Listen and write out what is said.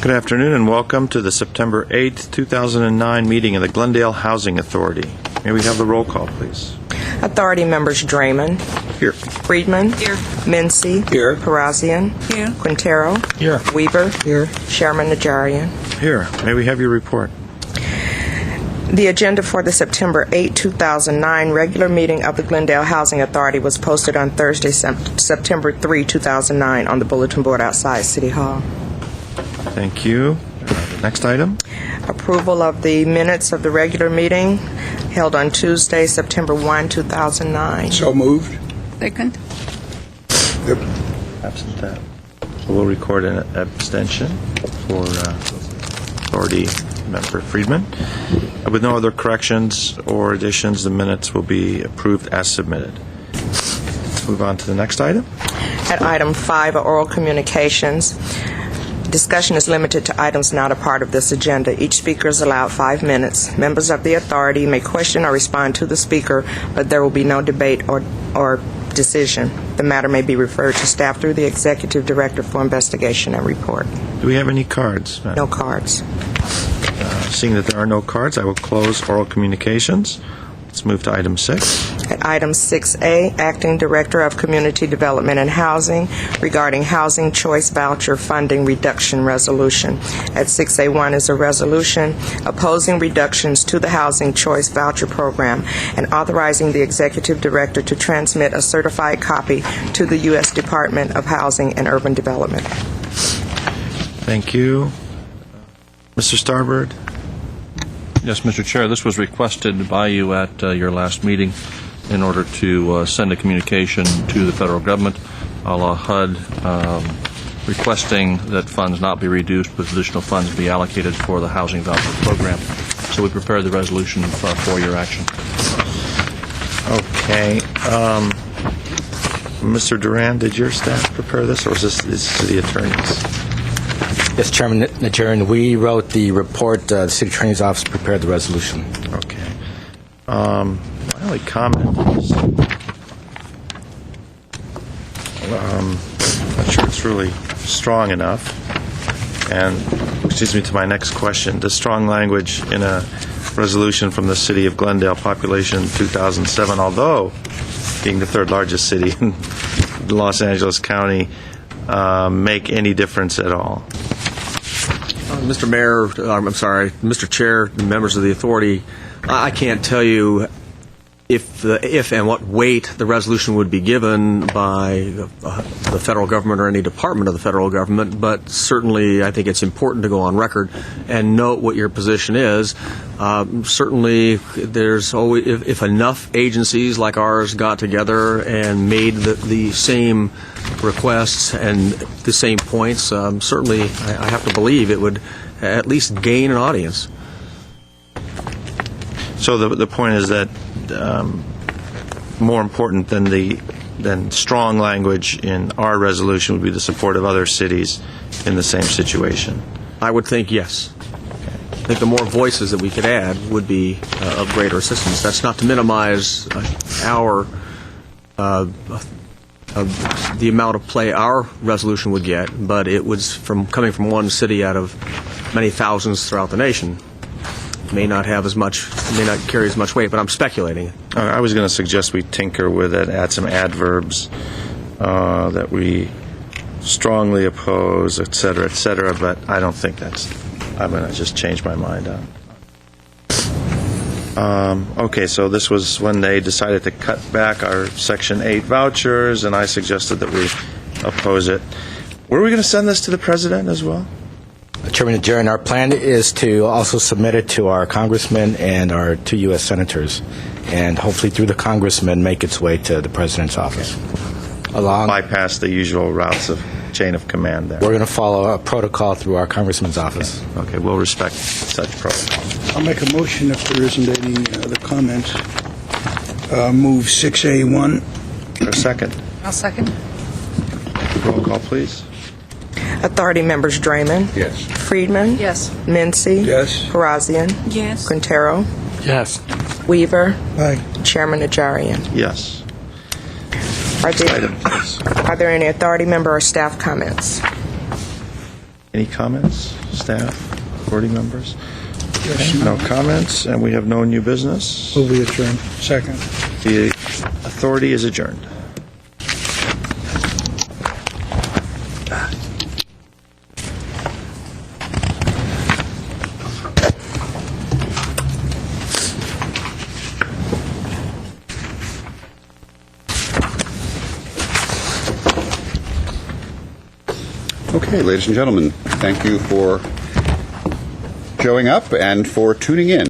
Good afternoon and welcome to the September 8th, 2009 meeting of the Glendale Housing Authority. May we have the roll call, please? Authority members Draymond. Here. Friedman. Here. Mincy. Here. Parazian. Here. Quintero. Here. Weaver. Here. Chairman Najarian. Here. May we have your report? The agenda for the September 8, 2009 regular meeting of the Glendale Housing Authority was posted on Thursday, September 3, 2009 on the bulletin board outside City Hall. Thank you. The next item? Approval of the minutes of the regular meeting held on Tuesday, September 1, 2009. So moved. Second. Yep. Absent that. So we'll record an abstention for Authority Member Friedman. With no other corrections or additions, the minutes will be approved as submitted. Let's move on to the next item. At item 5, oral communications. Discussion is limited to items not a part of this agenda. Each speaker is allowed 5 minutes. Members of the authority may question or respond to the speaker, but there will be no debate or decision. The matter may be referred to staff through the Executive Director for investigation and report. Do we have any cards, ma'am? No cards. Seeing that there are no cards, I will close oral communications. Let's move to item 6. At item 6A, Acting Director of Community Development and Housing regarding Housing Choice Voucher Funding Reduction Resolution. At 6A1 is a resolution opposing reductions to the Housing Choice Voucher Program and authorizing the Executive Director to transmit a certified copy to the U.S. Department of Housing and Urban Development. Thank you. Mr. Starbird? Yes, Mr. Chair, this was requested by you at your last meeting in order to send a communication to the federal government, a la HUD, requesting that funds not be reduced, but additional funds be allocated for the housing voucher program. So we prepared the resolution for your action. Okay. Mr. Duran, did your staff prepare this, or is this city attorney's? Yes, Chairman Najarian, we wrote the report. The City Attorney's Office prepared the resolution. Okay. My only comment is, I'm not sure it's really strong enough. And which leads me to my next question. Does strong language in a resolution from the City of Glendale, population 2007, although being the third largest city in Los Angeles County, make any difference at all? Mr. Mayor, Mr. Chair, members of the authority, I can't tell you if and what weight the resolution would be given by the federal government or any department of the federal government, but certainly I think it's important to go on record and note what your position is. Certainly, there's always, if enough agencies like ours got together and made the same requests and the same points, certainly I have to believe it would at least gain an audience. So the point is that more important than strong language in our resolution would be the support of other cities in the same situation. I would think yes. I think the more voices that we could add would be of greater assistance. That's not to minimize the amount of play our resolution would get, but it was coming from one city out of many thousands throughout the nation. May not carry as much weight, but I'm speculating. I was going to suggest we tinker with it, add some adverbs that we strongly oppose, et cetera, but I don't think I'm going to just change my mind on. Okay, so this was when they decided to cut back our Section 8 vouchers, and I suggested that we oppose it. Were we going to send this to the President as well? Chairman Najarian, our plan is to also submit it to our congressmen and our 2 U.S. senators, and hopefully through the congressmen make its way to the President's office. Bypass the usual routes of chain of command there. We're going to follow a protocol through our congressman's office. Okay, we'll respect such protocol. I'll make a motion if there isn't any other comments. Move 6A1. For a second. I'll second. Roll call, please. Authority members Draymond. Yes. Friedman. Yes. Mincy. Yes. Parazian. Yes. Quintero. Yes. Weaver. Aye. Chairman Najarian. Yes. Are there any authority member or staff comments? Any comments, staff, authority members? Yes. No comments, and we have no new business. Move we adjourn. Second. The authority is adjourned. Okay, ladies and gentlemen, thank you for showing up and for tuning in.